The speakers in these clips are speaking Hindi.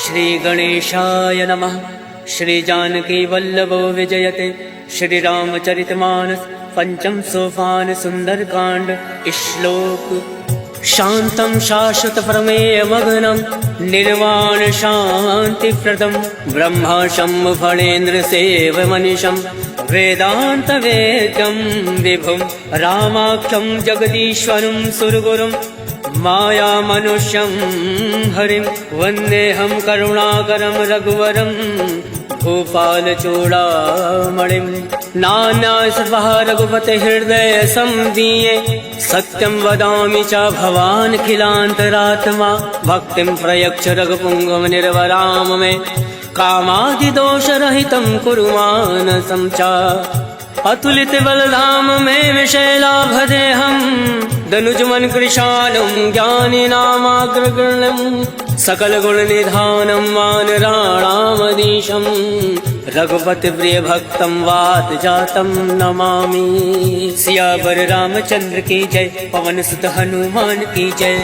श्री गणेशाय नमः। श्री जानकी वल्लभो विजयते। श्री रामचरितमानस पंचम सोपान सुंदरकांड। श्लोक। शांतं शाश्वत प्रमेय मग्नं निर्वाण शांति प्रदम ब्रह्मा शंभु फणेन्द्र सेव मनीषं वेदांत वेद्यं विभुं रामाख्यं जगदीश्वरं सुरगुरुं माया मनुष्यं हरिं वन्देऽहं करुणाकरं रघुवरं भूपालचूडामणिं। नान्यासर्वः रघुपते हृदय संदीये सत्यं वदामि च भवान् खिलान्तरात्मा भक्तिं प्रयच्छ रघुपुङ्गव निर्वराम मे कामादिदोषरहितं कुरु मानसं च अतुलित बलधाम मे विशैलाभदेहं दनुजमन कृशालं ज्ञानिनामाग्रगण्यं सकल गुण निधानं वानराणामधीशं रघुपति प्रिय भक्तं वात जातं नमामि। सियावर रामचंद्र की जय। पवन सुत हनुमान की जय।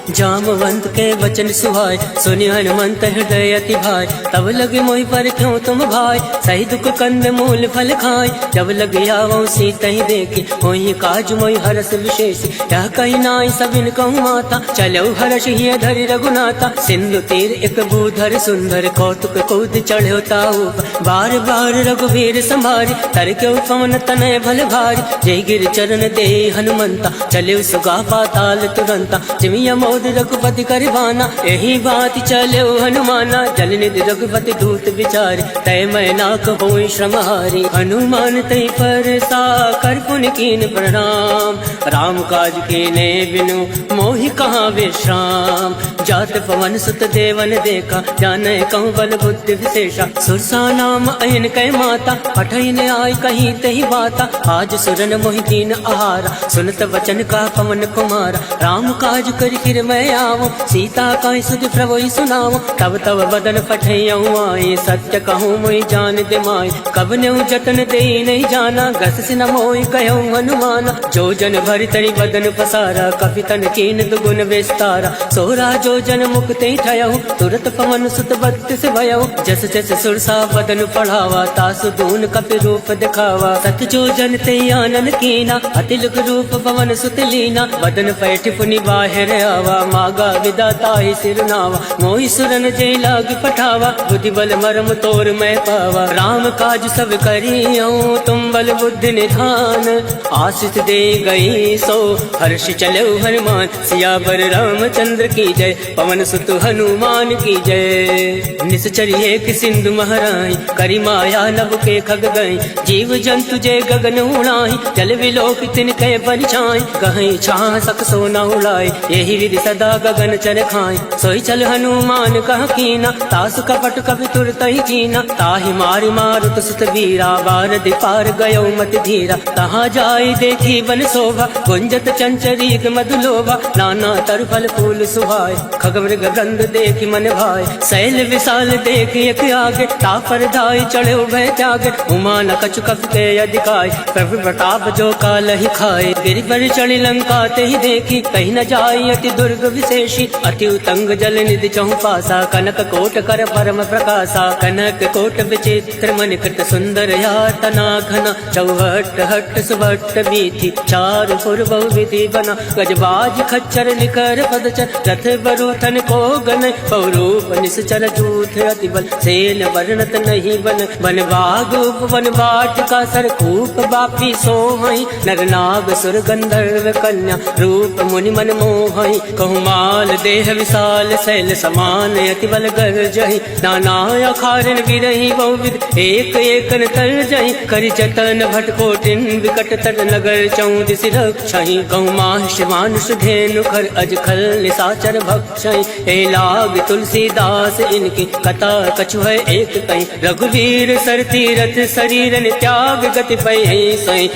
जामवंत के वचन सुहाय सुनि हनुमंत हृदय अति भाई। तब लगे मोहि पर क्यों तुम भाई सही दुख कंद मूल फल खाय। जब लगे आवो सीता ही देखी होई काज मोहि हरस विशेष। यह कही नाई सबिन कहूँ माता चलो हर्ष ही धरि रघुनाथा। सिंधु तीर एक भूधर सुंदर कौतुक कूद चढ़ो ताऊ बार बार रघुवीर संभारी तर क्यों पवन तनय भल भारी। जय गिर चरण दे हनुमंता चले सुगा पाताल तुरंता जिमिया मोद रघुपति करवाना। यही बात चलो हनुमाना जल निधि रघुपति दूत विचारी तय मैं ना कहोई श्रमहारी। हनुमान तय पर सा कर पुन कीन प्रणाम राम काज कीने बिनु मोहि कहाँ विश्राम। जात पवन सुत देवन देखा जाने कहूँ बल बुद्धि विशेषा। सुरसा नाम अयन कै माता पठन आय कहीं तही बाता। आज सुरन मोहि दीन आहारा सुनत वचन का पवन कुमारा। राम काज कर फिर मैं आवो सीता का सुध प्रभु सुनाओ। तब तब बदन पठैयऊ आए सत्य कहूँ मोहि जान दे माय। कब ने जतन दे नहीं जाना घस से न मोहि कहूँ हनुमाना। जो जन भरि तरी बदन पसारा कपि तन कीन दुगुन विस्तारा। सोरा जो जन मुक्त ठयऊ तुरत पवन सुत बत्तिस भयऊ। जस जस सुरसा बदन पढ़ावा तासु दून कपि रूप दिखावा। सत जो जन ते आनन कीना अतिलुक रूप पवन सुत लीना। बदन पैठ पुनि बाहिर आवा मागा विदाता ही सिरनावा। मोहि सुरन जय लाग पठावा बुद्धि बल मरम तोर मैं पावा। राम काज सब करियऊं तुम बल बुद्धि निधान। आशीष दे गई सो हर्ष चलो हनुमान। सियावर रामचंद्र की जय। पवन सुत हनुमान की जय। निश्चरिए कि सिंधु महराई करी माया नभ के खग गई। जीव जंतु जय गगन उड़ाई जल विलोक तिनके परिछाई। कहीं छाह सक सोना उड़ाई यही विधि सदा गगन चर खाए। सोई चल हनुमान कह कीना तासु कपट कपि तुरत ही कीना। ताहि मारि मारुत सुत वीरा बार दिपार गयो मत धीरा। तहाँ जाय देखी वन शोभा गुंजत चंचरीक मधुलोभा। नाना तरु फल फूल सुहाय खग मृग गंध देखी मन भाय। शैल विशाल देखी एक आगे तापर धाय चढ़े भय त्यागे। उमा न कछु कपि के अधिकाय प्रभु प्रताप जो काल ही खाए। गिरि पर चढ़ी लंका ते ही देखी कहीं न जाय अति दुर्ग विशेषी। अति उतंग जल निधि चहु पासा कनक कोट कर परम प्रकाशा। कनक कोट विचित्र मणिकृत सुंदर यातना घना। चौहट हट सुभट बीथी चारु पुर बहु विधि बना। गजबाज खच्चर निकर पदचर रथ बरुथन को गन। बहुरूप निश्चर जूथ अति बल सेन वर्णत नहीं बन। वन बाग उपवन वाटिका सरकूप बापी सोहई। नर नाग सुर गंधर्व कन्या रूप मुनि मन मोहई। कहु माल देह विशाल शैल समान अति बल गर्जहि। नाना अखारन विरहि बहुविध एक एक तर जहि। करि जतन भटकोटिन विकट तट नगर चौदिस रक्षहि। कहु माहिष मानुष धेनु खर अज खल निशाचर भक्षहि। हे लाग तुलसीदास इनकी कथा कछु है एक कहीं। रघुवीर सर तीरथ शरीरन त्याग गति पै सही।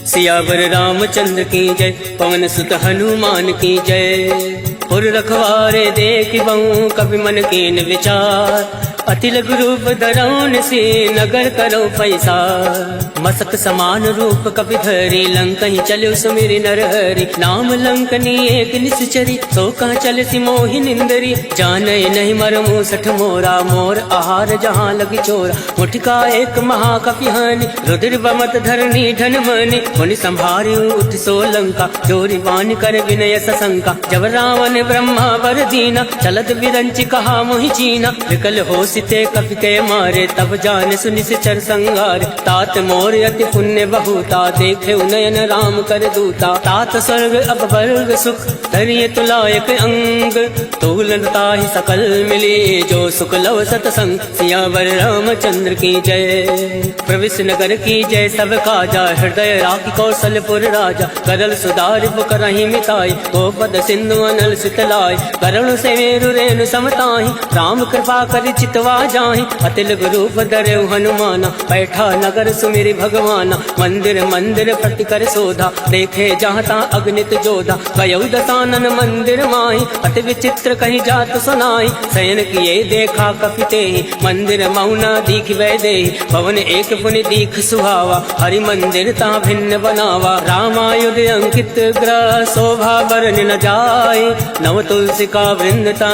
सियावर रामचंद्र की जय। पवन सुत हनुमान की जय। पुर रखवारे देख बहु कवि मन कीन विचार। अति लघु रूप धरौन से नगर करो पैसा, मसक समान रूप कपि धरी लंकहि चलो सुमिरि नरहरि। नाम लंकनी एक निश्चरी सो कहाँ चल सी मोहि निंदरी। जाने नहीं मरमु सठ मोरा मोर आहार जहाँ लगी चोरा। मुठका एक महाकपिहानि रुद्र बमत धरनी धन मनि। मुनि संभारी उठ सो लंका जोरी वान कर विनय सशंका। जब रावण ब्रह्मा वर दीना चलत बिरंच कहा मोहि चीना। विकल हो सिते कपि के मारे तब जान सुनि चर संगार। तात मोर अति पुण्य बहुता देखे नयन राम कर दूता। तात स्वर्ग अब वर्ग सुख धरिय तुलायक अंग। तुलनता ही सकल मिली जो सुख लव सतसंग। सियावर रामचंद्र की जय प्रविश नगर की जय सब काजा। हृदय राखी कौशलपुर राजा करल सुधार करही मिताई। गोपद सिंधु अनल सितलाई करुण से मेरु रेणु समताही। राम कृपा कर चितवा जाहि अतिल रूप धरे हनुमाना। बैठा नगर सुमिरि भगवाना मंदिर मंदिर प्रति कर शोधा। देखे जहाँ ता अग्नित जोधा गयौ दसानन मंदिर माही। अति विचित्र कहीं जात सुनाई शयन किए देखा कपिते। मंदिर मौना दीख वै दे भवन एक पुनि दीख सुहावा। हरि मंदिर ता भिन्न बनावा रामायुध अंकित ग्रह। शोभा बरन न जाए नव तुलसी का वृंदता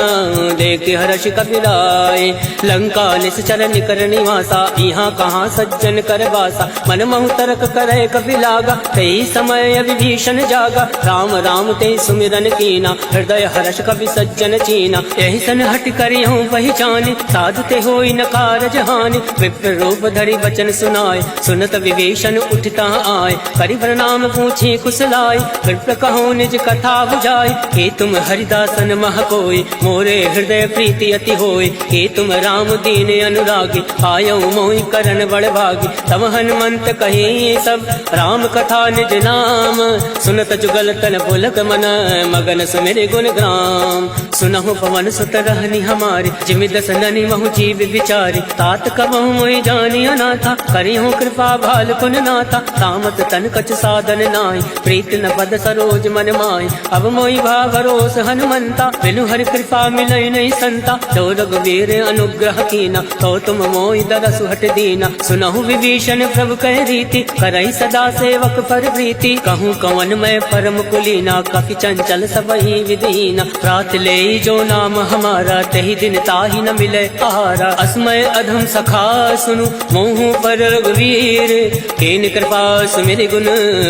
देख हर्ष कपिराय। लंका निश्चर निकर निवासा यहाँ कहाँ सज्जन कर वासा। मन महु तर्क करे कपि लागा तेई समय विभीषण जागा। राम राम ते सुमिरन कीना हृदय हर्ष कपि सज्जन चीना। यही सन हट करी हूँ पहचाने साधु ते होई न कारज हानि। विप्र रूप धरि वचन सुनाए सुनत विभीषण उठता आए। करि प्रणाम पूछी कुशलाय विप्र कहो निज कथा बुझाई। कि तुम हरिदासन मह कोई मोरे हृदय प्रीति अति होई। कि तुम राम दीन अनुरागी आयो मोहि करन बड़ भागी। तब हनुमंत कही सब राम कथा निज नाम। सुनत जुगल तन पुलक मन मगन सुमिरि गुण ग्राम। सुनहु पवन सुत रहनी हमारी जिमि दस ननि महु जीव विचारी। तात कबहु मोहि जानी अनाथा करिहु कृपा भाल पुन नाथा। तामत तन कछ साधन नाहि प्रीत न पद सरोज मन माहि। अब मोहि भाव भरोस हनुमंता बिनु हरि कृपा मिलई नहीं संता। तो रघुवीर अनुग्रह कीना तो तुम मोहि दरसु हट दीना। सुनहु विभीषण प्रभु कह रीति करई सदा सेवक पर प्रीति। कहूँ कवन मैं परम कुलीना कपि चंचल सबहि विदीना। रात ले जो नाम हमारा तही दिन ताहि न मिले आहारा। अस्मय अधम सखा सुनु मोहु पर रघुवीर। कीन कृपा सुमिरि गुण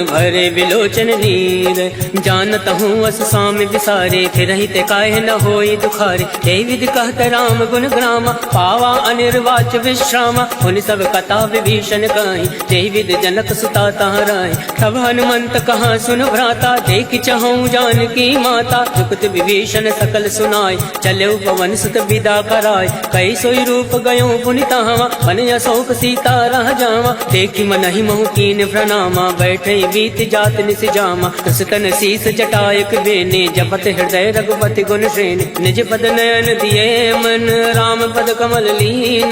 भरे बिलोचन नीर। जानत हूँ अस स्वामी विसारे फिर ते काहे न होई दुखारे। हे विधि कहत राम गुण ग्रामा पावा अनिर्वाच विश्रामा। उन सब कथा विभीषण कहीं जय विद जनक सुता तहराए। तब हनुमंत कहाँ सुन भ्राता देख चहु जानकी माता। जुगत विभीषण सकल सुनाय चले पवन सुत विदा कराय। कई सोई रूप गयो पुनि तहावा मन अशोक सीता रह जावा। देखी मन ही महु कीन प्रणामा बैठे बीत जात निस जामा। तन शीस जटायक बेने जपत हृदय रघुपति गुण श्रेणी। निज पद नयन दिए मन राम पद कमल लीन।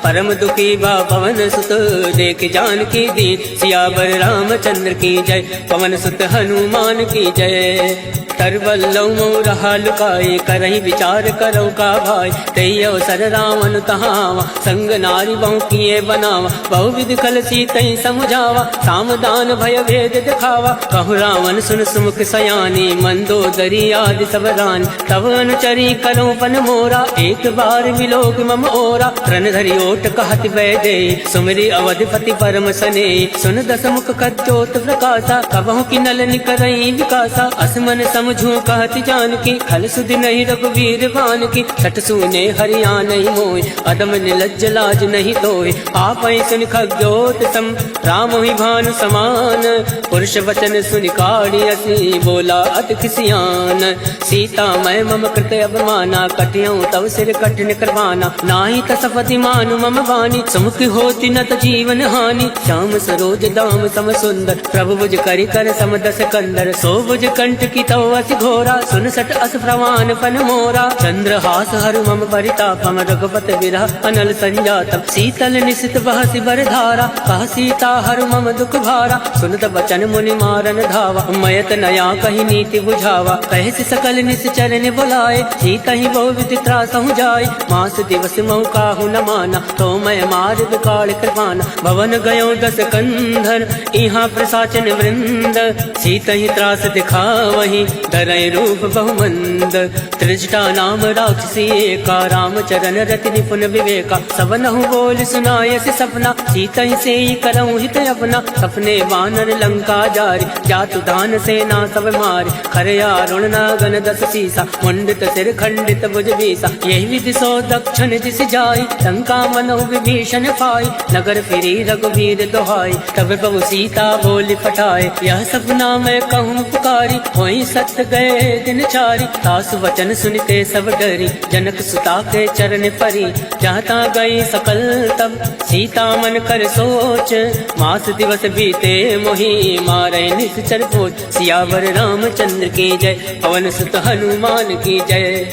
परम दुखी बा पवन सुत देख जानकी दीन। सियावर रामचंद्र की जय पवन सुत हनुमान की जय। तरवल्लौ मोह रहा लुकाए करही विचार करो का भाई। तई अवसर रावण तहावा संग नारी बहु किए बनावा। बहुविध कल सीतई समुझावा सामदान भय भेद दिखावा। कहु रावण सुन सुमुख सयानी मंदोदरी आदि सब रानी। तब अनुचरी करो पन मोरा एक बार मिलोग मम ओरा। रण धरि ओट कहत वै दे सुमिरि अवधिपति परम सने। सुन दस मुख कद्योत प्रकाशा कबहु की नल निकरई विकासा। असमन समझू कहत जानकी खल सुधि नहीं रघुवीर बान की। सठ सुने हरिया नहीं मोय अदम निलज्ज लाज नहीं तोय। आप सुन खग्योत सम राम ही भानु समान। पुरुष वचन सुन काढ़ी असी बोला अति खिसियान। सीता मैं मम कृत अवमाना कटियऊँ तव सिर कठिन करवाना। नाही तसपति मानु मम वाणी सुमुख होती न त जीवन हानि। श्याम सरोज दाम सम सुंदर प्रभु भुज करि कर समदस कंदर। सो भुज कंठ की तव अति घोरा सुन सट अस प्रवान पन मोरा। चंद्रहास हरु मम परितापम रघुपत विरह अनल संजातम। शीतल निशित बहसि बर धारा कह सीता हरु मम दुख भारा। सुनत बचन मुनि मारन धावा मयत नया कही नीति बुझावा। कहसि सकल निश्चर ने बुलाए सीता ही बहु विधि त्रासहु जाय। मास दिवस महु काहू न माना, तो मैं मार विकाल कृपाना। भवन गयो दस कंधर, यहाँ प्रसाचन वृंद, सीत ही त्रास दिखावही, डरय रूप बहुमंद। त्रिजटा नाम राक्षसी एका, रामचरण रति निपुण विवेका। सबनहु बोल सुनायस सपना, सीत ही से करऊँ हित अपना। सपने वानर लंका जारी, जातु दान सेना सब मारी। खरया रुण नागन दस सीसा, मुंडित सिर खंडित भुज बीसा। यही विधि सो दक्षिण दिस जाई, लंका मनो विभीषण पाई। नगर फिरी रघुवीर दोहाई, तब प्रभु सीता बोली फटाए। यह सपना मैं कहूँ पुकारी, वही सत्य गए दिन चारी। सासु वचन सुनते सब डरी, जनक सुता के चरण परी। जहाँ गई सकल तब सीता मन कर सोच, मास दिवस बीते मोहि मारे निश्चर पोच। सियावर रामचंद्र की जय, पवन सुत हनुमान की जय।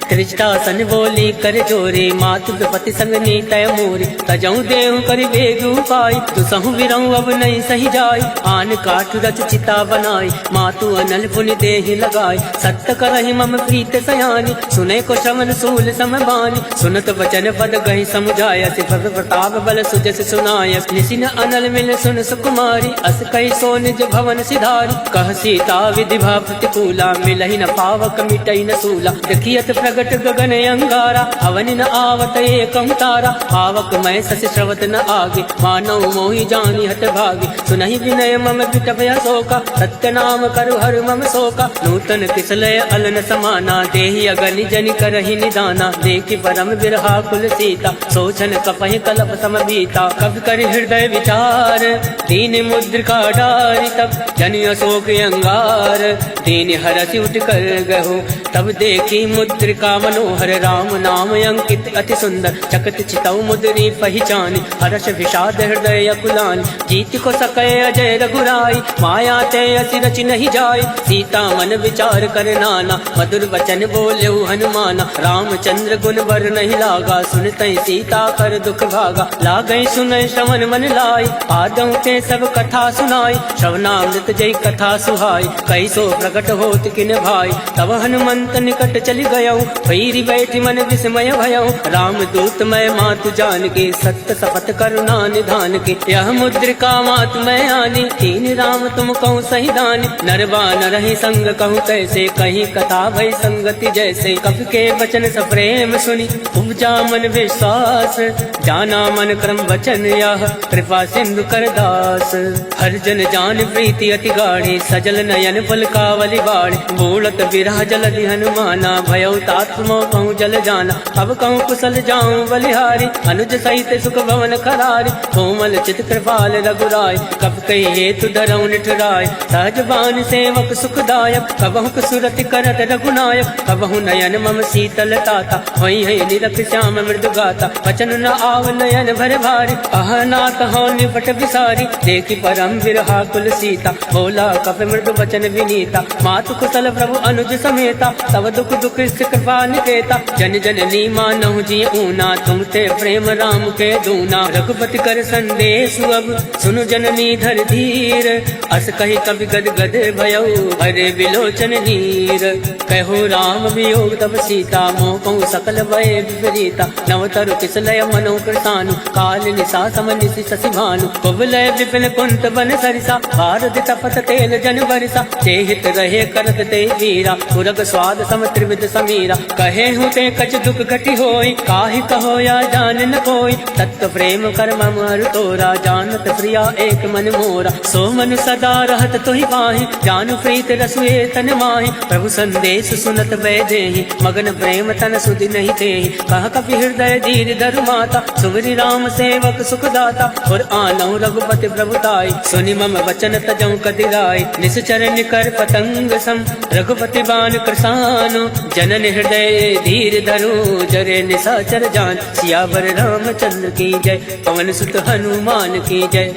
त्रिजटासन बोली कर जोरे, मातु विपति संग नीतय मोरी। तजऊ देहु कर बेगु पाई, तुसहु विरऊ अब नहीं सही जाई। आन काठ रच चिता बनाई, मातु अनल पुनि देहि लगाई। सत्य करहि मम प्रीत सयानी, सुने को श्रवण सूल समबानी। सुनत वचन पद गहि समुझाय, सिफर प्रताप बल सुजस सुनाय। निसिन अनल मिल सुन सुकुमारी, अस कहि सो निज भवन सिधारी। कह सीता विधि भा प्रतिकूला, मिलहि न पावक मिटई न सूला। देखियत प्रगट गगन अंगारा, अवनि न आवत एकं तारा। पावक मैं सस श्रवत न आगे, मानव मोहि जानी हत भागी। सुनहि विनय मम विटभय शोका, सत्य नाम करु हर मम शोका। नूतन किसलय अलन समाना, देहि अगनि जनि करहि निदाना। देखि परम बिरहा कुल सीता, सोचन कपहि कलप सम बीता। कवि कर हृदय विचार, दीन मुद्रिका डारि। तब जनि अशोक अंगार, दीन हरसि उठ कर गहो। तब देखी मुद्रिका मनोहर, राम नाम अंकित अति सुंदर। चकत चितऊ मुद्री पहचानी, हर्ष विषाद हृदय कुलानी। जीत को सकै अजय रघुराई, माया ते असि रचि नहीं जाय। सीता मन विचार कर नाना, मधुर वचन बोले हनुमाना। रामचंद्र गुण बर नहीं लागा, सुनते सीता कर दुख भागा। लागई सुनय श्रवण मन लाई, आदौ ते सब कथा सुनाई। श्रवणामृत जय कथा सुहाई, कैसो प्रकट होत किन भाई। तब हनुमंत निकट चली गयऊ, भैरी बैठी मन विस्मय भयऊ। राम दूत मैं मातु जान के, सत्य शपथ करुणा निधान के। यह मुद्रिका मातु मैं आनी, तीन राम तुम कहूँ सही दानी। नरवा नरहि संग कहूँ कैसे, कहीं कथा भई संगति जैसे। कवि के वचन सप्रेम सुनी, उपजा मन विश्वास। जाना मन क्रम वचन यह, कृपा सिंधु कर दास। हर जन जान प्रीति अति गाढ़ी, सजल नयन पलकावली बाड़ी। बोलत बिरह जलधि हनुमाना, भयउ तात मोह कहूँ जल जाना। अब कहूँ कुशल जाऊँ बलिहारी, अनुज सहित सुख भवन खरारी। कोमल चित कृपाल रघुराय, कब कही हेतु धरऊ निठुराय। सहज बान सेवक सुखदायक, कबहु सुरति करत रघुनायक। कबहु नयन मम शीतल ताता, वही है निरख श्याम मृदु गाता। वचन न आव नयन भर भारी, अह नाथ हो निपट विसारी। देखी परम बिरहा कुल सीता, बोला कप मृदु वचन विनीता। मातु कुशल प्रभु अनुज समेता, तब दुख दुख कृपा निकेता। जन जननी मानहु जी ऊना, तुम ते प्रेम राम के दूना। रघुपति कर संदेश अब, सुनु जननी धर धीर। अस कही कवि गद गद भयऊ, हरे विलोचन नीर। कहो राम वियोग तब सीता, मोह कहूँ सकल भय विपरीता। नवतरु किसलय मनो कृतानु, काल निशा सम निशि शशि भानु। कुवलय विपिन कुंत बन सरिसा, भारत तपत तेल जन बरिसा। चेहित रहे करत ते वीरा, पुरग स्वाद सम त्रिविध समीरा। कहे हूँ ते कछ दुख घटी होई, काहि कहो या जान न कोई। तत्व प्रेम कर मम हर तोरा, जानत प्रिया एक मन मोरा। सो मन सदा रहत तोहि पाहि, जानु प्रीत रसुए तन माहि। प्रभु संदेश सुनत वैदेहि, मगन प्रेम तन सुधि नहीं तेहि। कह कपि हृदय धीर धरु माता, सुमरि राम सेवक सुखदाता। और आनहु रघुपति प्रभुताई, सुनि मम वचन तजऊ कदिराई। निश्चर निकर पतंग सम, रघुपति बान कृसानु। जनन हृदय धीर धरु, जरे निशाचर जान। सियावर रामचंद्र की जय, पवन सुत हनुमान की जय।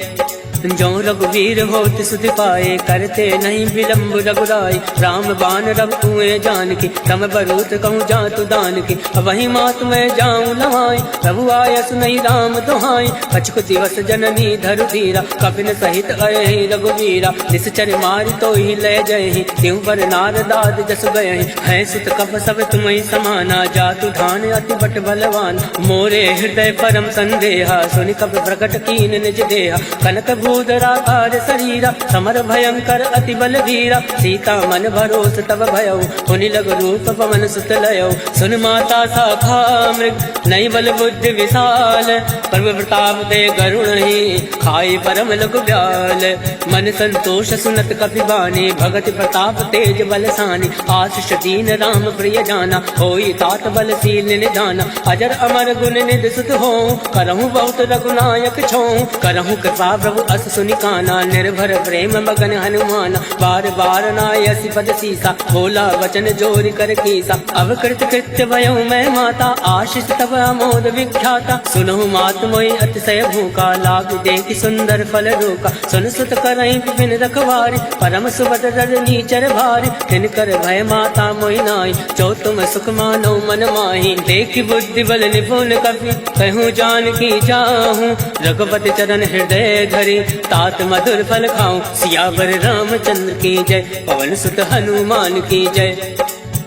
जो रघुवीर होत सुध पाए, करते नहीं विलम्ब रघुराई। राम बाण रघु कुएं जानकी, तम बरूत कहूँ जातु दान की। वही मात मैं जाऊँ लवाई, प्रभु आया सुनई राम दुहाई। कछुक दिवस जननी धरु धीरा, कपिन सहित अयहि रघुवीरा। निश्चर मारि तो ही ले जयहि, त्यों पर नारदाद जस गयहि। है सुत कप सब तुम्हें समाना, जातु धान अति बट बलवान। मोरे हृदय परम संदेहा, सुनि कप प्रकट कीन निज देहा। कनक भूधराकार शरीरा, समर भयंकर अति बलवीरा। सीता मन भरोस तब भयउ, हुनि लग रूप पवन सुत लयउ। सुन माता शाखा मृग, नई बल बुद्धि विशाल। प्रभु प्रताप ते गरुण ही, खाई परम लघु ब्याल। मन संतोष सुनत कपि बानी, भगति प्रताप तेज बलसानी। आशीष दीन राम प्रिय जाना, होई तात बलशील निधाना। अजर अमर गुण निधि सुत हो, करहु बहुत रघुनायक छो। करहु कृपा प्रभु अस सुनि काना, निर्भर प्रेम मगन हनुमाना। बार बार नायसि पद सीसा, बोला वचन जोरि कर कीसा। अब कृत कृत्य भयउ मैं माता, आशीष तब अमोद विख्याता। सुनहु मात मोहि अतिशय भूखा, लाग देखि सुंदर फल रूका। सुन सुत करहि विपिन रखवारी, परम सुभद्र रजनी चर भारी। तिनकर भय माता मोहि नाई, जो तुम सुख मानो मन माही। देखि बुद्धि बल निपुण कपि, कहूँ जानकी जाहूँ। रघुपति चरण हृदय धरि, तात मधुर फल खाऊं। सियावर रामचंद्र की जय, पवन सुत हनुमान की जय।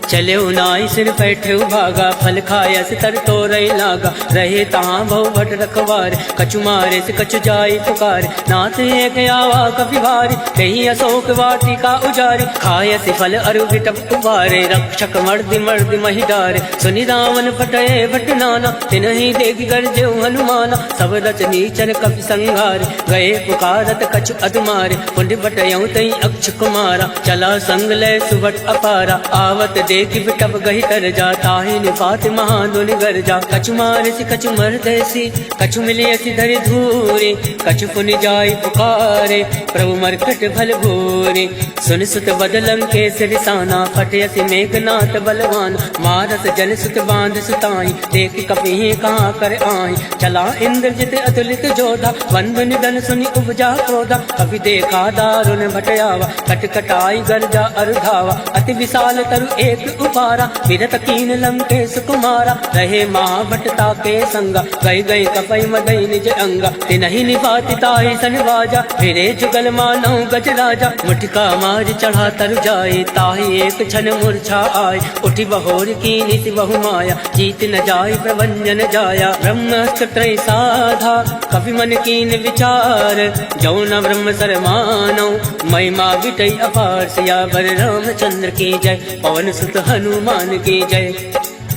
चले नाई सिर बैठे भागा, फल खाया से तर तो रही लागा। रहे तहाँ बहु भट रखवार, कछु मारे से कछु जाई पुकार। नाथ एक आवा कपि भारी, कहीं अशोक वाटिका उजारी। खाया से फल अरु विटप उबारे, रक्षक मर्दि मर्दि महि डारे। सुनि रावण फटये भट नाना, तिनहि देख गरजे हनुमाना। सब रच नीचर कपि संघारे, गए पुकारत कछु अधुमारे। पुण्य बटयऊ तई अक्ष कुमारा, चला संग लय सुबट अपारा। आवत देखि बिटप गहि तर जा, ताहि निपात महादुन गर जा। कछु मारे से कछु मरदेसी, कछु मिलियसि धरि धूरी। कछु पुनि जाई पुकारे, प्रभु मरकट भल भूरी। सुन सुत बदलं के सिरसाना, फटयसि मेघनाथ बलवान। मारस जन सुत बांध सुताई, देख कपि कहाँ कर आही। चला इंद्रजित अतुलित जोधा, बंधु निधन सुनि उपजा क्रोधा। कपि देखा दारुण भटयावा, कट कटाई गर्जा अरुधावा। अति विशाल तरु एक उपारा, विरत कीन लंकेश कुमारा। रहे महाभटता के संगा, गई गई कपई मदई निज अंगा। तिनहि निपाति ताहि सन बाजा, फिरे जुगल मानौ गज राजा। मुठिका मार चढ़ा तरु जाए, ताहि एक क्षण मूर्छा आय। उठि बहोर कीनि सि बहु माया, जीत न जाय प्रभंजन जाया। ब्रह्मास्त्र त्रय साधा, कपि मन कीन विचार। जौ न ब्रह्म सर मानौ, महिमा विटई अपार। सियावर रामचंद्र की जय, पवन सुत हनुमान की जय।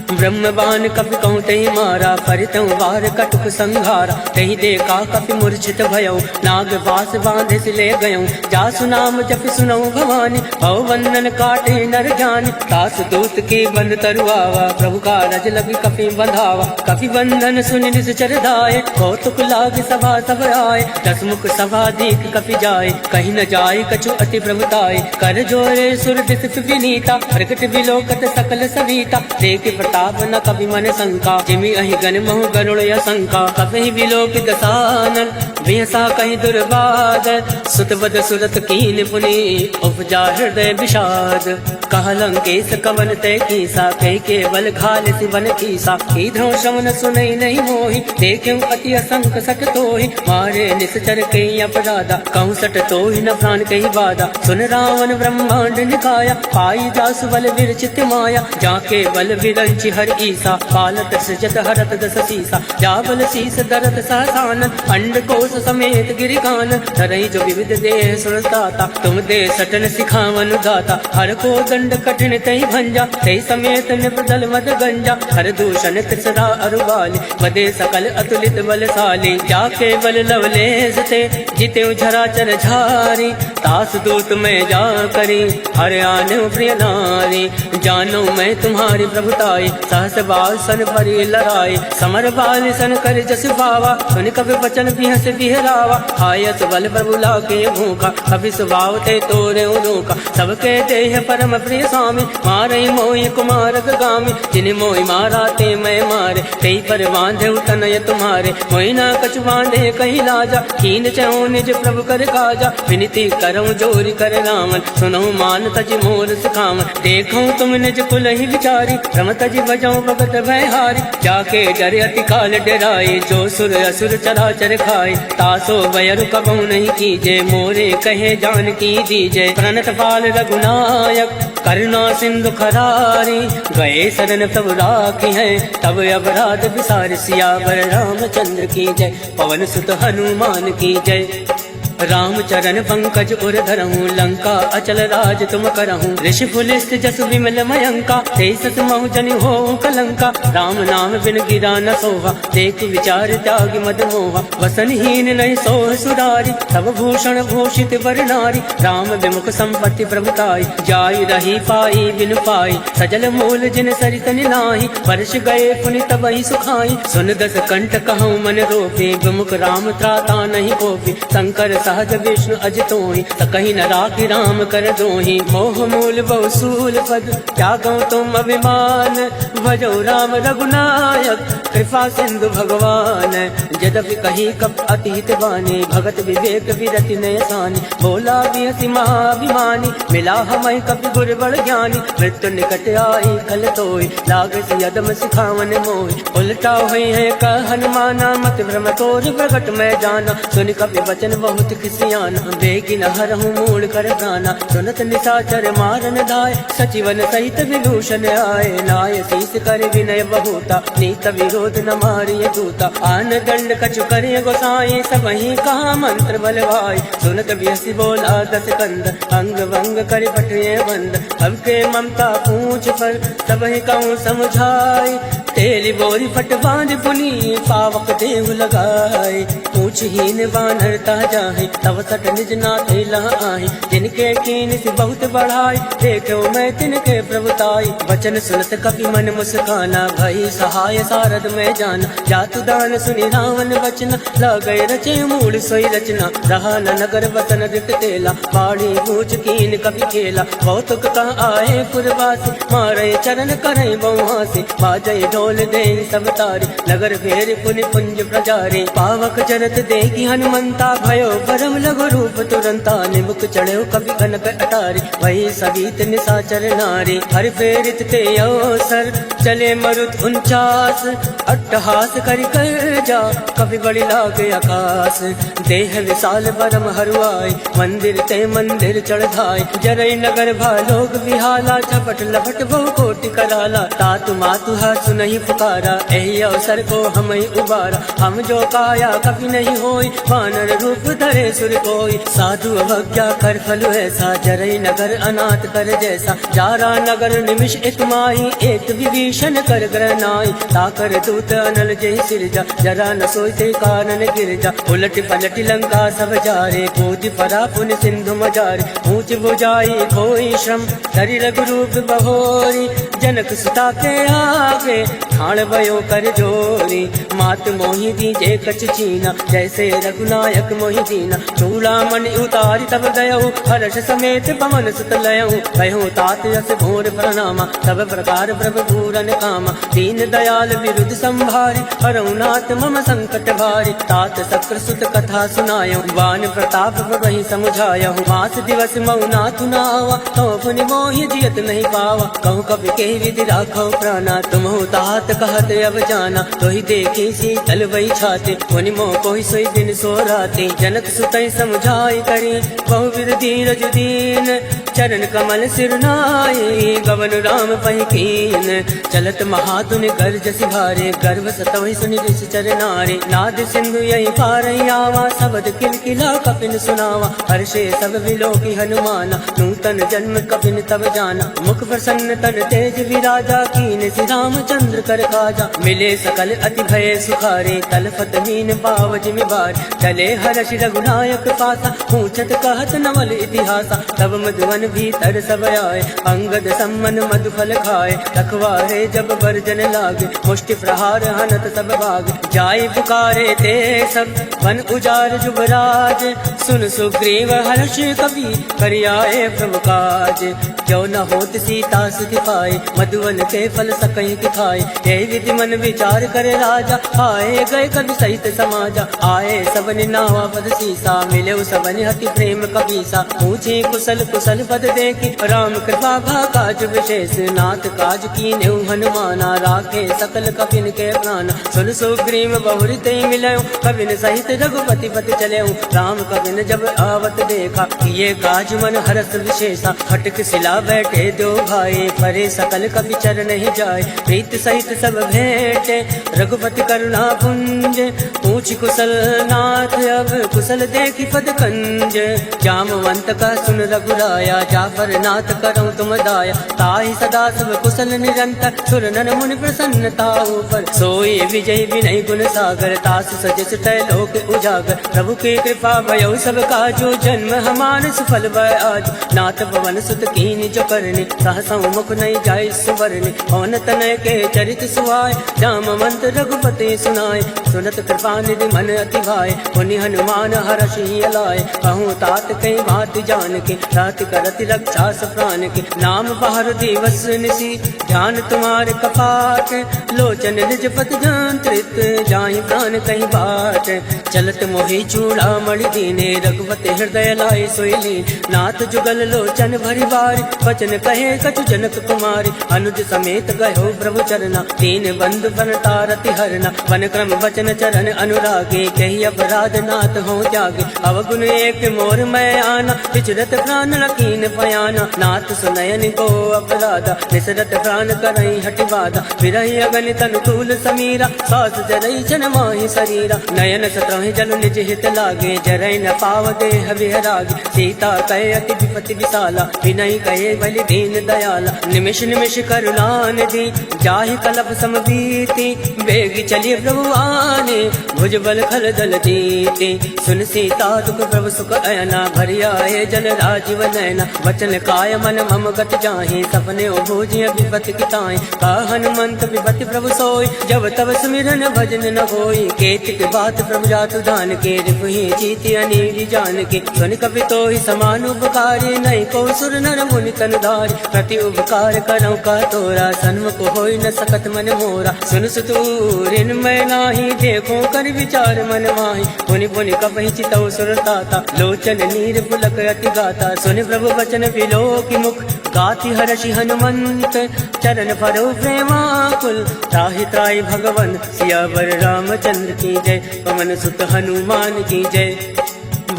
ब्रह्मबान कपि कहूँ तहि मारा, परितौ बार कटुक संघारा। तहि देखा कपि मूर्छित भयउ, नाग बास बांधे से ले गयऊ। जासु नाम जपि सुनऊ भवानी, भव बंधन काटे नर जानी। दास दूत की बंध तरुआवा, प्रभु का रज लगी कपि बंधावा। कपि बंधन सुनि निश्चर धाये, कौतुक लाग सभा सब आए। दस मुख सभा दीक कपि जाए, कहीं न जाय कछु अति प्रभुताय। कर जोरे सुर दिस विनीता, प्रकट विलोकत सकल सविता। देख प्रताप न कभी मन शंका, जिमि अहि गण महु गरुड़ असंका। कभी विलोक दसानन, बिहसा कहीं दुर्बाद। सुत बद सुरत कीन पुनि, उपजा हृदय विषाद। कह लंकेश कवन तय कीसा, कह केवल घाल सिवन कीसा। कीधो श्रवण सुनई नहीं मोहि, देखूं अति असंक सट तोहि। मारे निश्चर कई अपराधा, कहूँ सट तोहि न प्राण कही बाधा। सुन रावण ब्रह्मांड निकाया, पाई दासु बल विरचित माया। जाके बल विरंचि हर ईसा, पालत सृजत हरत दस सीसा। जाबल शीस दरत सहसान, अंड कोश समेत गिरिकान। धरई जो विविध देह सुरदाता, तुम दे सटन सिखावन गाता। हर को दंड कठिन तई भंजा, तई समेत निपदल मद गंजा। हर दूषण तिसरा अरुबाली, बदे सकल अतुलित बलशाली। जाके बल लवलेश ते, जिते झरा चर झारी। दास दूत में जा करी हर आने प्रिय नारी। जानो मैं तुम्हारी प्रभुताई सहस बाल सन परी लड़ाई। समर बाल सन कर जस पावा सुन कभी वचन बिहस बिहरावा। आयत बल प्रभु लाके भूखा कभी स्वभाव ते तोरे उनूका। सबके देह परम प्रिय स्वामी मारे मोहि कुमारक गामी। जिन मोहि मारा ते मैं मारे तेई पर बांधे तनय तुम्हारे। मोहि ना कछु बांधे कहीं लाजा कीन चहु निज प्रभु कर काजा। विनती करऊं जोरी कर रामन सुनो मान तज मोर सिखावन। देखूं तुम निज कुल ही विचारी रम तज बजाऊं भगत भयहारी। जाके डरे अति काल डराए जो सुर असुर चराचर खाए। तासो बयरु कबहु नहीं कीजे मोरे कहे जान की दीजे। प्रणत पाल रघुनायक करुणा सिंधु खरारी। गए शरण प्रभु राखी है तब अपराध विसार। सियावर रामचंद्र की जय पवन सुत हनुमान की जय। राम चरण पंकज उर धरहूँ लंका अचल राज तुम करहूँ। ऋषि पुलिस जस विमल मयंका तेसत महु जनि हो कलंका। राम नाम बिन गिरा न सोहा देख विचार त्याग मद मोहा। वसनहीन नहीं सोह सुरारी सब भूषण भूषित वर नारी। राम विमुख संपत्ति प्रभुताई जाई रही पाई बिन पाई। सजल मूल जिन सरित निलाही वर्ष गए पुनि तबहि सुखाई। सुन दस कंठ कहूँ मन रोपे विमुख राम त्राता नहीं कोपी। शंकर सहज विष्णु अजितोहि कहीं न राखी राम कर दोहि। मोह मूल बहु सूल पद त्यागो तुम अभिमान। भजो राम रघुनायक कृपा सिंधु भगवान। यद्यपि कहीं कब अतीत बानी भगत विवेक विरति नयसानी। बोला बिहसी महाभिमानी मिला हमें कभी गुर बड़ ज्ञानी। मृत्यु निकट आई खल तोय लागे से यदम सिखावन मोहि। उल्टा हुई है कह हनुमाना मत भ्रम तोर प्रगट में जाना। सुन कभी वचन बहुत किसियाना बेगी न हरहूँ मूल कर प्राणा। सुनत निशाचर मारन धाय सचिवन सहित विभूषण आए। नाय शीस कर विनय बहुता नीत विरोध न मारिय दूता। आन दंड कछु करे गोसाई सबही कहा मंत्र बलवाई। सुनत बिहसी बोला दस कंद अंग भंग कर पटिए बंद। अब के ममता पूछ पर सबही कहूँ समझाई। तेली बोरी फट बांध पुनी पावक देव लगाए। पूछहीन बानरता जाहे तब सट निज नाथ लहाई। जिनके कीन से बहुत बढ़ाई देखो मैं तिनके प्रभुताई। वचन सुनत कपि मन मुस्काना भई सहाय सारद में जाना। जातु दान सुनि रावण वचना लगए रचे मूल सोई रचना। रहा न नगर वतन रित तेला बाड़ी पूछ कीन कपि खेला। कौतुक कहा आए पुरवासी मारे चरण करे बहुहासी। बाजय ढोल दे सब तारी नगर फेर पुनि पुंज प्रजारे। पावक चरत देखी हनुमंता भयो परम लघु रूप तुरंता। निमुख चढ़ो कभी कनक अटारी वही सबीत निशाचर नारी। हर प्रेरित ते अवसर चले मरुत 49 अट्टहास कर जा कभी बड़ी लागे आकाश। देह विशाल परम हरुआई मंदिर ते मंदिर चढ़ाई। जरई नगर भालोग विहाला झपट लपट बहु कोटि कराला। तातु मातु हासु नहीं पुकारा यही अवसर को हम उबारा। हम जो काया कभी नहीं होई वानर रूप धरे सुर कोई। साधु अवज्ञा कर फल ऐसा जरई नगर अनाथ कर जैसा। जारा नगर निमिष एक माही एक विभीषण कर ग्रहनाई। ताकर दूत अनल जय सिरजा जरा न सोते कानन गिरजा। उलट पलट लंका सब जारे कूद परा पुन सिंधु मजारे। ऊंच बुझाई कोई श्रम धरि रघु रूप बहोरी। जनक सुता के आगे ठाण भयो कर जोरी। मात मोहि दीजे कछ छीना जैसे रघुनायक मोहि दीना। चूड़ामणि उतारी तब गयऊ हर्ष समेत पवन सुत लयऊ। कहूँ तात यस घोर प्रणामा सब प्रकार प्रभु पूरन कामा। दीन दयाल विरुद्ध संभारी हरऊ नाथ मम संकट भारी। तात शक्र सुत कथा सुनायऊ वान प्रताप वही समझायऊ। मास दिवस मऊ नाथ नावा तो पुनि मोहि जियत नहीं पावा। कहूँ कभी के विधि राखो प्राणा तुमहु तात कहत अब जाना। तो ही देखी शीतल वही छाते मुनि मोह कोई सोई दिन सो राते। जनक सुतई समझाई करी बहुविध धीरज दीन चरण कमल सिरनाए गवन राम पहि कीन चलत महातुनि गर्ज सिभारे गर्भ सतवहि सुनि ऋषि चरनारे नाद सिंधु यही पार आवा शबद किलकिला कपिन सुनावा हर्षे सब विलोकी हनुमाना नूतन जन्म कपिन तब जाना मुख प्रसन्न तन तेज विराजा कीन श्री रामचंद्र कर काजा मिले सकल अति भय सुखारे तलफत मीन पाव जिमि बार चले हर्ष रघुनायक पासा पूछत कहत नवल इतिहासा तब मधुवन भीतर सब आए अंगद सम्मन मधुफल खाए रखवारे जब बरजन लागे मुष्टि प्रहार हनत सब भाग जाय पुकारे ते सब वन उजार जुबराज सुन सुग्रीव हर्ष कवि करियाए प्रभु काज जो न होत सीता सुख पाए मधुवन के फल सकहि दिखाए हे विधि मन विचार करे राजा आए गए कवि सहित समाजा आए सबन नावा पद सीसा मिले सबन हति प्रेम कबीसा पूछे कुशल कुशल पद देखी राम कृपा भा काज विशेष नाथ काज कीन्हे हनुमाना राखे सकल कपिन के प्राण सुन सुग्रीव बहुरित मिलयो कपिन सहित रघुपति पति चलयो राम कपिन जब आवत देखा ये काज मन हरस विशेषा फटक सिला बैठे दो भाई परे सकल कपि चर नहीं जाए प्रीत सहित सब भेंटे रघुपति करुणा पुंज पूछ कुशल नाथ अब कुशल देखी पद कंज जामवंत का सुन रघुराया जाफर नाथ करऊं तुम दाया ताहि सदा सब कुशल निरंतर सुर नर मुनि प्रसन्नता ऊपर सोई विजय विनय गुण सागर तास सजस तय लोक उजागर प्रभु की कृपा भयो सब काजो जन्म हमार सफल भय आज नाथ पवन सुत कीन जो करनी सहसा मुख नहीं जाय सुवरनी पवन तनय के चरित सुहाय जामवंत रघुपति सुनाय सुनत कृपा निधि मन अति भाय पुनि हनुमान हर्षि अलाय कहूँ तात कई बात जान के रात करति रक्षा सप्रान के नाम बाहर दिवस निसी ध्यान तुम्हारे कपाट लोचन निज पद जंत्रित जाहि प्राण कहीं बाट चलत मोहि चूड़ा मणि दीने रघुपति हृदय लाय सोयली नाथ जुगल लोचन भरि बारी वचन कहे कछु जनक कुमारी अनुज समेत गयो प्रभु चरना दीन बंधु बनता रति हरना वन क्रम वचन चरण अनुरागे कही अपराध नाथ हो जागे अवगुण एक मोर मैं आना विचरत प्राण लकीन पयाना नाथ सुनयन को अपराधा निसरत प्राण करई हटिवादा विरही अगणित अनुकूल समीरा सास जरई जन माहि शरीरा नयन सत्रहि जल निज हित लागे जरई न पाव देह विहरागे सीता कहे अति विपति विशाला विनय कहे बलि दीन दयाला निमिष निमिष करुणा निधि जाहि कलप समबीति बेग चलिए प्रभु आने भुज बल खल दल दीति सुन सीता दुख प्रभु सुख अयना भरि आए जल राजीव नयना वचन काय मन मम गत जाहि सपने भोजिय विपति किताई का हनुमंत विपति प्रभु सोई जब तब सुमिरन भजन न होई केतिक बात प्रभु जातु दान के रिपुहि जीति अनीरि जान के सुन कपि तोहि समान उपकारी नहीं को सुर नर मुनि तन धारी प्रति उपकार करौ का तोरा सन्मुख होई न सकत मन मोरा सुन सुतूरिन मैं नाही देखो कर विचार मन माही पुनि पुनि कपहि चितौ सुरताता लोचन नीर पुलक अति गाता सुन प्रभु वचन विलो की मुख गाति हर्षि हनुमंत चरण फरो प्रेमाकुल त्राहि त्राहि भगवन सियावर रामचंद्र की जय पवन सुत हनुमान की जय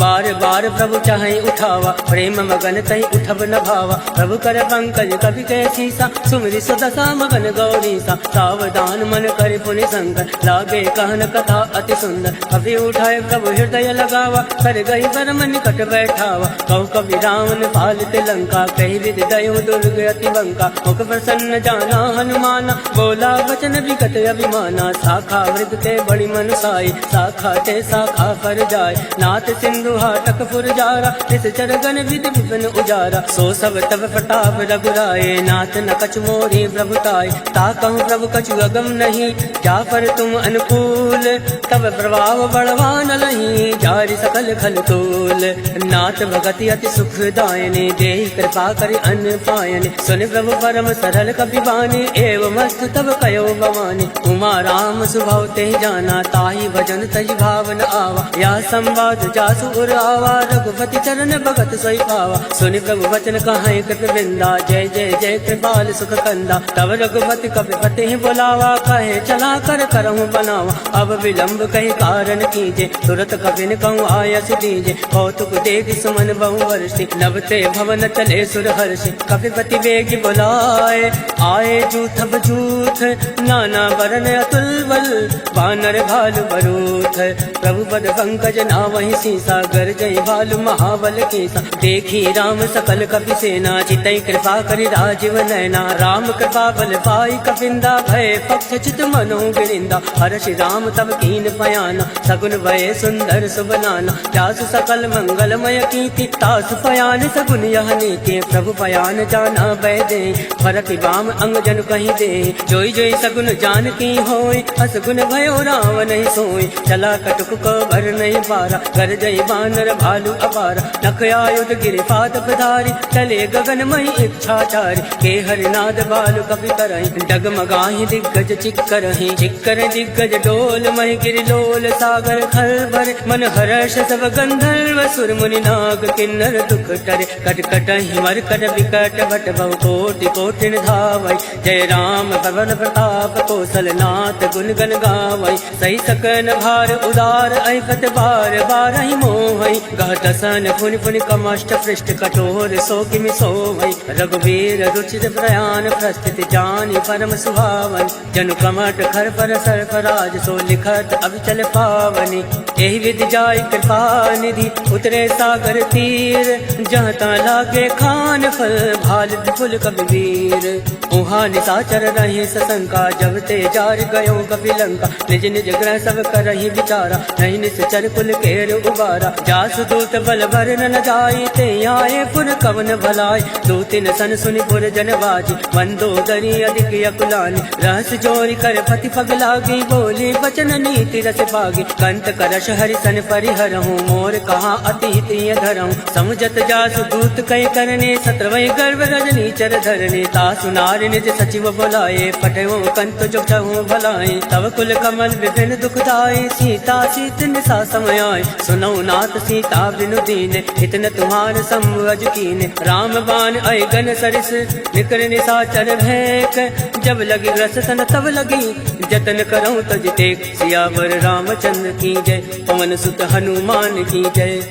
बार बार प्रभु चाहे उठावा प्रेम मगन तही उठब न भावा प्रभु कर पंकज कवि के सीसा सुमिरि सुदशा मगन गौरीसा सावधान मन कर पुनि शंकर लागे कहन कथा अति सुंदर कवि उठाए प्रभु हृदय लगावा कर गई परम निकट बैठावा कौ कवि रावण पालित लंका कही विधि दयो दुर्ग अति बंका मुख प्रसन्न जाना हनुमाना बोला वचन विगत अभिमाना शाखा वृद्ध ते बड़ी मनुसाई शाखा ते शाखा पर जाय नाथ सिंधु हाटक फुरजारा इस चरगन विधि विपिन उजारा सो सब तब प्रताप रघुराए नाथ न कछु मोरी प्रभुताय ता कहूँ प्रभु कछु अगम नहीं जा पर तुम अनुकूल तब प्रभाव बड़वान नहीं जारी सकल खल तूल नाथ भगति अति सुखदायने देहि कृपा करि अन्न पायने सुन प्रभु परम सरल कपि बानी एवं मस्त तब कयो भवानी उमा राम सुभाव ते जाना ताहि भजन तहि भावन आवा या संवाद जासु उर आवा, रघुपति चरण भगत सोई पावा। सुनि प्रभु वचन कहाई कृत वृंदा, जय जय जय कृपाल सुख कंदा। तब रघुपति कपिपति ही बुलावा, कहे चला कर करहूँ बनावा। अब विलंब कही कारण कीजे, तुरत कपिन कहूँ आयस दीजे। कौतुक देख सुमन बहु वर्षि, नभते भवन चले सुर हर्षि। कपिपति वेग बुलाए, आए जूथ बजूथ, नाना वरण अतुल बल, वानर भालु बरूथ। प्रभु पद पंकज नावहि सीसा, गर्जय भालु महाबल केसा। देखी राम सकल कपि सेना, चितई कृपा करि राजीव नैना। राम कृपा बल पाई कपिंदा, भय पक्ष चित मनो गिरिंदा। हर्षि राम तब कीन पयाना, सगुन भय सुंदर सुबनाना। जासु सकल मंगलमय कीर्ति, तासु पयान सगुन यह नीति। प्रभु पयान जाना भय दे, फरक बाम अंग जन कहीं दे। जोई जोई सगुन जान की होय, असगुन भयो राम नहीं सोई। चला कटुक को भर नहीं पारा, कर जय बानर भालू अपारा। नख आयुध गिरिपाद पधारी, चले गगन मई इच्छाचारी। के हरिनाद बालु कपि करहि, डगमगाहि दिग्गज चिक्करहि। चिक्कर दिग्गज डोल महि गिरिलोल, सागर खल भर मन हर्ष सब गंधर्व। सुर मुनि नाग किन्नर दुख टरे, कट कटहि मरकट विकट भट बहु कोटि कोटिन धावै। जय राम पवन प्रताप, कौशल नाथ गुण गण गावै। सही सकन भार उदार, ऐपत बार बारहि मोहै। गहत सन पुनि पुनि कमष्ट पृष्ठ, कठोर सो किमि सोवै। रघुवीर रुचिर प्रयाण, प्रस्थित जानि परम सुभावन। जनु कमट खर पर सरफराज, सो लिखत अविचल पावनी। एहि विधि जाय कृपा निधि, उतरे सागर तीर। जहाँ ता लागे खान फल, भाल विपुल कबीर। उहाँ निशाचर रही सशंका, जब ते जार गयो कपिलंका। निज निज ग्रह सब करहि विचारा, नहीं निश्चर कुल केर उबारा। जासु दूत बल भर न जाई, ते आए पुर कवन भलाई। दूतिन सन सुनि पुर जन बाजी, मंदोदरी अधिक अकुलानी। रहस जोरी कर पति पग लागी, बोली बचन नीति रस पागी। कंत करश हरि सन परिहरहूँ, मोर कहा अतीत धरहूँ। समुझत जासु दूत कई करने, सत्रवै गर्भ रजनी चर धरने। तासु नारि निज सचिव बुलाए, पटयो कंत जुगहूँ भलाए। तब कुल कमल विभिन्न दुखदाई, सीता सीत निशा समय आए। सुनौ नाथ सीता बिनु दीन, इतन तुम्हार संवज कीन। राम बाण अयगन सरिस, निकर निशाचर भैक। जब लगी रस सन तब लगी, जतन करऊँ तज टेक। सियावर रामचंद्र की जय, पवन सुत हनुमान की जय।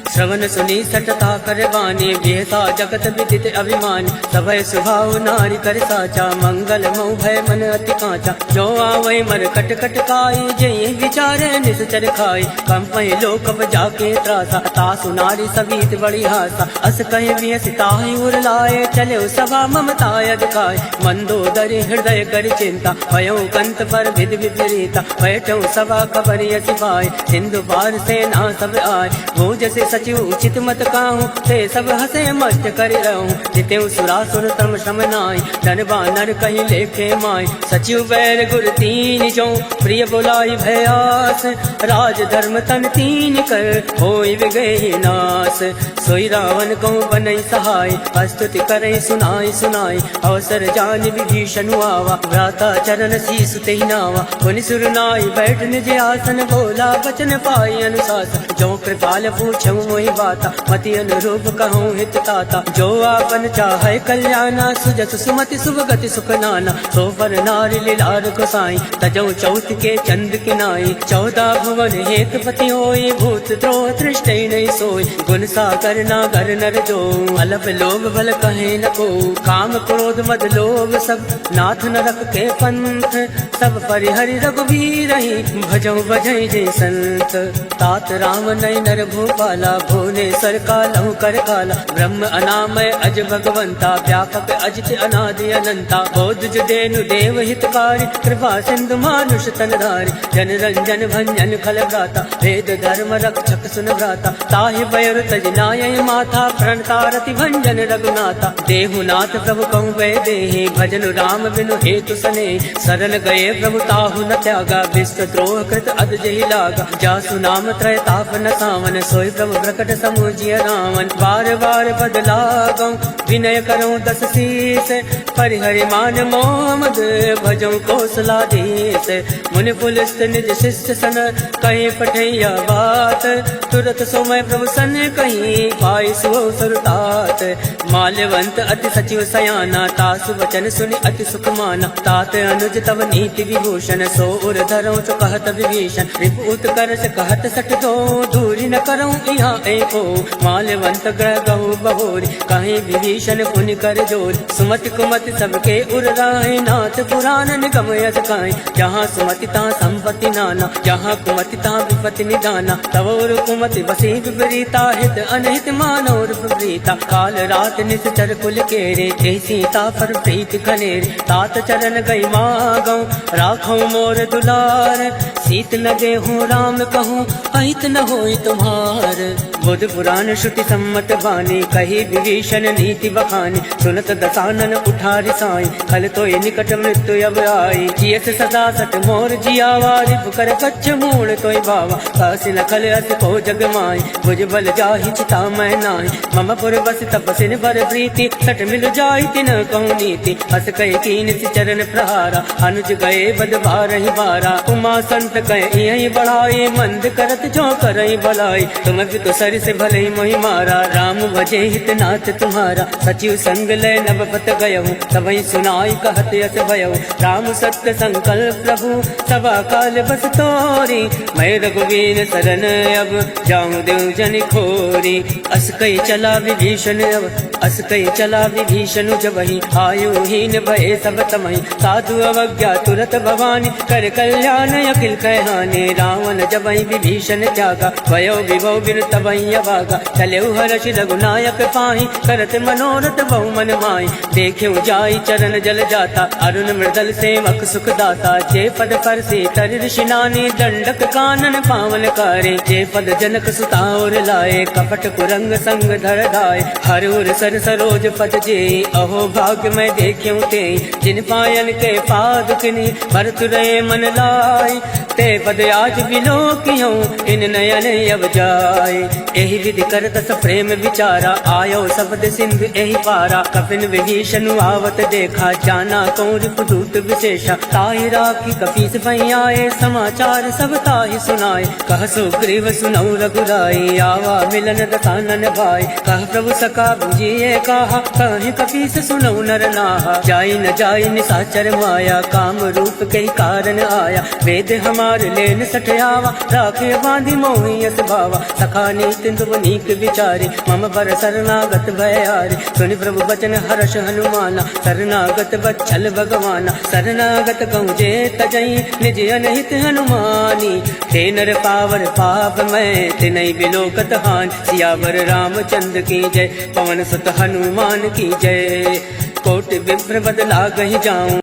श्रवण सुनी सटता कर बानी, बेहसा जगत विदित अभिमानी। सभय सुभाव नारी कर साचा, मंगल मऊ भय मन अति कांचा। जो आवै मर कट कट काई, जय विचारे निश्चर खाई। कंपय लोक जाके त्रासा, तासु नारी सभीत बड़ी हासा। अस कहे विहसिताहि उर लाए, चले सभा ममताय दिखाए। मंदोदरी हृदय कर चिंता, भयो कंत पर विधि विपरीता। बैठो सभा खबर यसी पाए, सिंधु पार सेना सब आए। भोज से सचिव उचित मत काहूँ, ते सब हसे मस्त कर रहूँ। जितेऊ सुरासुर तम श्रम नाई, धन बानर कहीं लेखे माई। सचिव बैर गुर तीन जो, प्रिय बुलाई भयास। राज धर्म तन तीन कर, होई विगहि नास। सोई रावण को बनई सहाय, स्तुति करे सुनाई सुनाई। अवसर जान विभीषण आवा, भ्राता चरण शीस तेहि नावा। मुनि सुर नाई बैठ निज आसन, बोला वचन पाई अनुशासन। जो कृपाल पूछऊँ मोहि बाता, मति अनुरूप कहूँ हित ताता। जो आपन चाहे कल्याणा, सुजस सुमति सुभगति सुख नाना। सो पर नारी लीलार गोसाई, तजौ चौथ के चंद किनाई। 14 भुवन हेत पति होई, भूत द्रोह तृष्टै नहीं सोई। गुण सागर नागर नर जो, अलप लोभ बल कहे न को। काम क्रोध मद लोभ सब, नाथ न रख के पंथ। सब परिहरि रघुबीर ही, भजौ बजै जय संत। तात राम नय नर भूपाला, भुवनेश्वर कालहु कर काला। ब्रह्म अनामय अज भगवंता, व्यापक अजित अनादि अनंता। बोध जुदेनु देव हितकारी, कृपा सिंधु मानुष तन धारी। जन रंजन भंजन खल भ्राता, वेद धर्म रक्षक सुन भ्राता। ताहि बयर तज नाय माथा, प्रणतारति भंजन रघुनाथा। देहुनाथ प्रभु कहु वै देहि, भजन राम बिनु हेतु सने। शरण गए प्रभु ताहु न त्यागा, विश्व द्रोह कृत अध जहि लागा। जासु नाम त्रय ताप न सावन, सोई प्रभु व्रत प्रकट समुझिय रावण। बार बार बदला गौ विनय करऊं दस शीस, परिहरि मान मोह मद भजऊं कौशलाधीश। मुनि पुलिस निज शिष्य सन कहीं पठैया बात, तुरत सोमय प्रभु सन कहीं पाई सो सुरतात। माल्यवंत अति सचिव सयाना, तासु वचन सुनि अति सुख माना। तात अनुज तव नीति विभूषण, सो उर धरऊं चो कहत विभीषण। रिपुत करस कहत सठ दो, दूरी न करऊं यहाँ एको। माल्यवंत ग्रह गहु बहोरी, कहीं विभीषण पुनि कर जोरी। सुमति कुमति सबके उर राहे, नाथ पुराण निगम यस काई। जहाँ सुमति तहाँ संपत्ति नाना, जहाँ कुमति तहाँ विपत्ति निदाना। तव उर कुमति बसी विपरीता, हित अनहित मानव विपरीता। काल रात निश्चर कुल केरे, ते सीता पर प्रीति खनेरे। तात चरण गई मागऊं, राखऊं मोर दुलार। सीत न देहूं राम कहूँ, अहित न होई तुम्हार। बुध पुराण श्रुति सम्मत बानी, कही विभीषण नीति बखानी। सुनत दसानन उठारी साई, खल तो निकट मृत्यु अब आई। जियस सदा सट मोर जियावा, रिप कर कच्छ मूल तोय बावा। कासी न खल अस को जग माई, भुज बल जाहि चिता मैं नाई। मम पुर बस तपसिन भर प्रीति, सट मिल जाई तिन कहूँ नीति। हस कह कीन सि चरण प्रहारा, अनुज गए बद बारहि बारा। उमा संत कह यही बढ़ाई, मंद करत जो करई भलाई। तुम भी तो सर से भले मोहि मारा, राम भजे हित नाथ तुम्हारा। सचिव संग लय नभ पत गयहु, तबहि सुनाई कहत यस भयहु। राम सत्य संकल्प प्रभु, सभा काल बस तोरी। मैं रघुवीर शरण अब, जाऊं देव जन खोरी। अस कई चला विभीषण अब, अस कई चला विभीषण जबहि। आयुहीन भय सब तमहि, साधु अवज्ञा तुरत भवानी। कर कल्याण अखिल कहहानि, रावण जबहि विभीषण त्यागा। भयो विभव बिन तबहि अभागा, चलेउ हर्षि रघुनायक पाहि। करत मनोरथ बहु मन माहि, देखेउ जाई चरण जल जाता। अरुण मृदल सेवक सुख दाता, जे पद परसे तर ऋषि नानी। दंडक कानन पावन कारे, जे पद जनक सुता और लाए। कपट कुरंग संग धर धाय, हर उर सर सरोज पद जे। अहो भाग्य मैं देख्यूं ते, जिन पायन के पाद किनी। भरत रहे मन लाय, ते पद आज विलोकियों, इन नयन अब जाय। एहि विधि करत स प्रेम विचारा, आयो शब्द सिंधु एहि पारा। कपिन विभीषण आवत देखा, जाना कौन रिपुदूत विशेषा। ताहि राखी कपीस भई आए, समाचार सब ताहि सुनाए। कह सुग्रीव सुनऊ रघुराई, आवा मिलन दसानन भाई। कह प्रभु सका बुझिए कहा, कहि कपीस सुनऊ नर नाहा। जाई न जाई निसाचर माया, काम रूप कई कारण आया। वेद हमार लेन सठयावा, राखे बांधि मोहि यस भावा। सखा नीति तुम नीक विचारी, मम पर शरणागत भयारी। सुनि प्रभु बचन हर्ष हनुमाना, शरणागत बच्छल भगवाना। शरणागत कहूँ जे तजई, निज अनहित हनुमानी। हे नर पावर पाप मैं, तिनहि बिलोकत हानि। सियावर रामचंद्र की जय, पवन सुत हनुमान की जय। कोटि विप्र बदला गहि जाऊं,